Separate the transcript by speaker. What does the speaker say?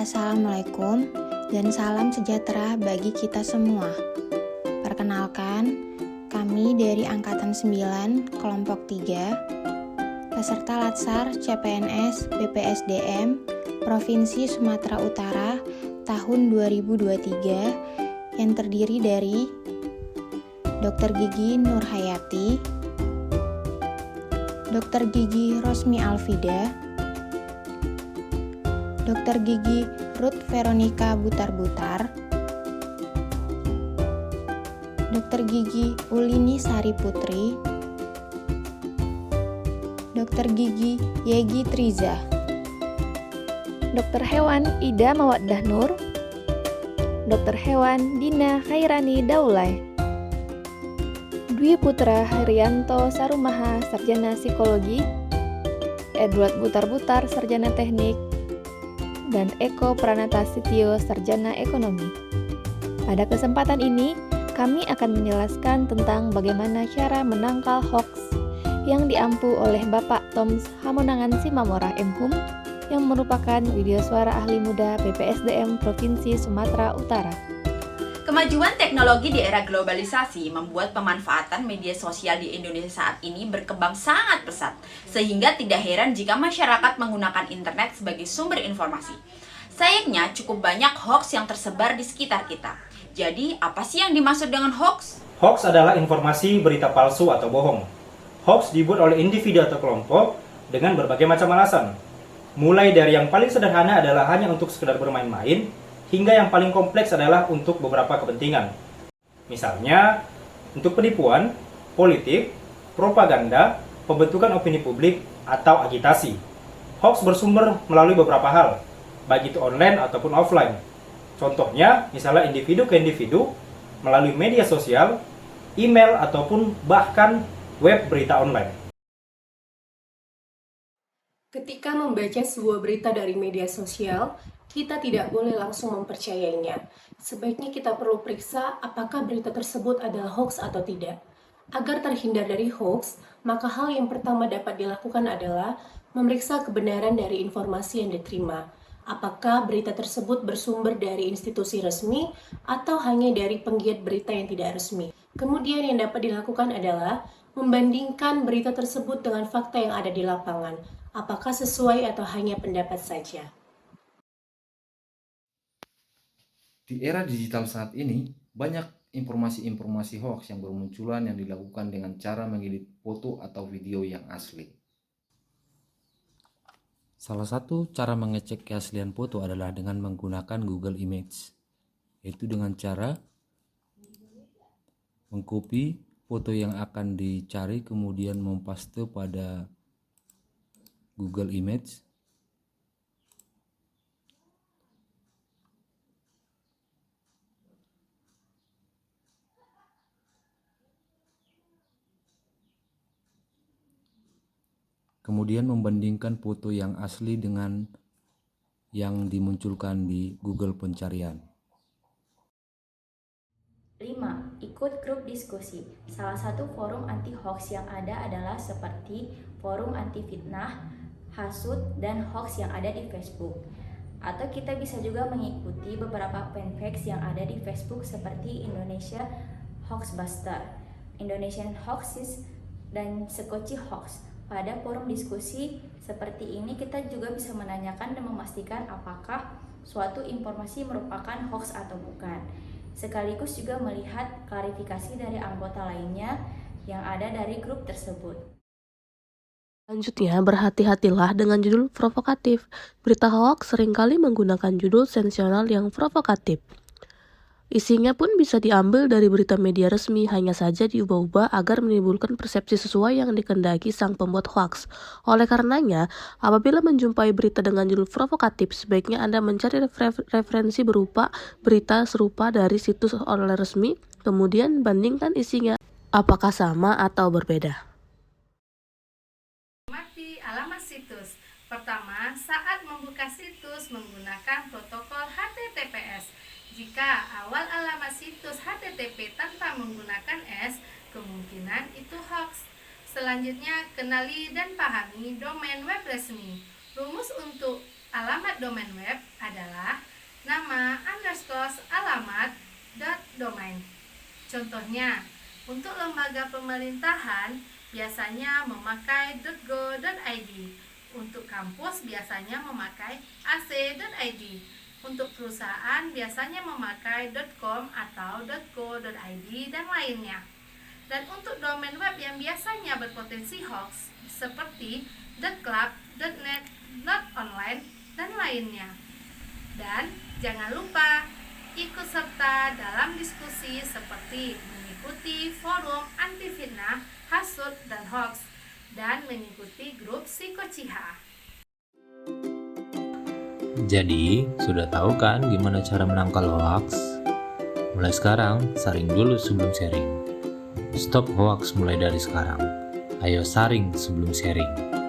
Speaker 1: Assalamualaikum dan salam sejahtera bagi kita semua. Perkenalkan, kami dari Angkatan 9, Kelompok 3, peserta Latsar CPNS BPSDM Provinsi Sumatera Utara tahun 2023 yang terdiri dari Dr. Gigi Nurhayati, Dr. Gigi Rosmi Alfida, Dr. Gigi Ruth Veronica Butar-Butar, Dr. Gigi Ulini Sari Putri, Dr. Gigi Yegi Triza,
Speaker 2: Dr. Hewan Ida Mawaddah Nur, Dr. Hewan Dina Khairani Daulay, Dwi Putra Haryanto Sarumaha Sarjana Psikologi, Edward Butar-Butar Sarjana Teknik, dan Eko Pranata Sitio Sarjana Ekonomi. Pada kesempatan ini, kami akan menjelaskan tentang bagaimana cara menangkal hoax yang diampu oleh Bapak Toms Hamonangan Simamora MHum yang merupakan video suara ahli muda BPSDM Provinsi Sumatera Utara.
Speaker 3: Kemajuan teknologi di era globalisasi membuat pemanfaatan media sosial di Indonesia saat ini berkembang sangat pesat, sehingga tidak heran jika masyarakat menggunakan internet sebagai sumber informasi. Sayangnya, cukup banyak hoax yang tersebar di sekitar kita. Jadi, apa sih yang dimaksud dengan hoax?
Speaker 4: Hoax adalah informasi berita palsu atau bohong. Hoax dibuat oleh individu atau kelompok dengan berbagai macam alasan. Mulai dari yang paling sederhana adalah hanya untuk sekedar bermain-main, hingga yang paling kompleks adalah untuk beberapa kepentingan. Misalnya, untuk penipuan, politik, propaganda, pembentukan opini publik, atau agitasi. Hoax bersumber melalui beberapa hal, baik itu online ataupun offline. Contohnya, misalnya individu ke individu, melalui media sosial, email, ataupun bahkan web berita online.
Speaker 5: Ketika membaca sebuah berita dari media sosial, kita tidak boleh langsung mempercayainya. Sebaiknya kita perlu periksa apakah berita tersebut adalah hoax atau tidak. Agar terhindar dari hoax, maka hal yang pertama dapat dilakukan adalah memeriksa kebenaran dari informasi yang diterima. Apakah berita tersebut bersumber dari institusi resmi atau hanya dari penggiat berita yang tidak resmi. Kemudian yang dapat dilakukan adalah membandingkan berita tersebut dengan fakta yang ada di lapangan. Apakah sesuai atau hanya pendapat saja.
Speaker 6: Di era digital saat ini, banyak informasi-informasi hoax yang bermunculan yang dilakukan dengan cara mengedit foto atau video yang asli. Salah satu cara mengecek keaslian foto adalah dengan menggunakan Google Image, yaitu dengan cara mengcopy foto yang akan dicari kemudian mempaste pada Google Image. Kemudian membandingkan foto yang asli dengan yang dimunculkan di Google pencarian.
Speaker 7: 5. Ikut grup diskusi. Salah satu forum anti hoax yang ada adalah seperti forum anti fitnah, hasud, dan hoax yang ada di Facebook. Atau kita bisa juga mengikuti beberapa fanpage yang ada di Facebook seperti Indonesia Hoaxbuster, Indonesian Hoaxes, dan Sekoci Hoax. Pada forum diskusi seperti ini kita juga bisa menanyakan dan memastikan apakah suatu informasi merupakan hoax atau bukan. Sekaligus juga melihat klarifikasi dari anggota lainnya yang ada dari grup tersebut.
Speaker 8: Selanjutnya, berhati-hatilah dengan judul provokatif. Berita hoax seringkali menggunakan judul sensasional yang provokatif. Isinya pun bisa diambil dari berita media resmi, hanya saja diubah-ubah agar menimbulkan persepsi sesuai yang dikehendaki sang pembuat hoax. Oleh karenanya, apabila menjumpai berita dengan judul provokatif, sebaiknya Anda mencari referensi berupa berita serupa dari situs online resmi, kemudian bandingkan isinya apakah sama atau berbeda.
Speaker 9: Amati alamat situs. Pertama, saat membuka situs menggunakan protokol HTTPS. Jika awal alamat situs HTTP tanpa menggunakan S, kemungkinan itu hoax. Selanjutnya, kenali dan pahami domain web resmi. Rumus untuk alamat domain web adalah nama _alamat .domain. Contohnya, untuk lembaga pemerintahan biasanya memakai .go.id. Untuk kampus biasanya memakai ac.id. Untuk perusahaan biasanya memakai .com atau .co.id dan lainnya. Dan untuk domain web yang biasanya berpotensi hoax seperti .club, .net, .online, dan lainnya. Dan jangan lupa ikut serta dalam diskusi seperti mengikuti forum anti fitnah, hasut, dan hoax, dan mengikuti grup Psikociha.
Speaker 10: Jadi, sudah tahu kan gimana cara menangkal hoax? Mulai sekarang, saring dulu sebelum sharing. Stop hoax mulai dari sekarang. Ayo saring sebelum sharing.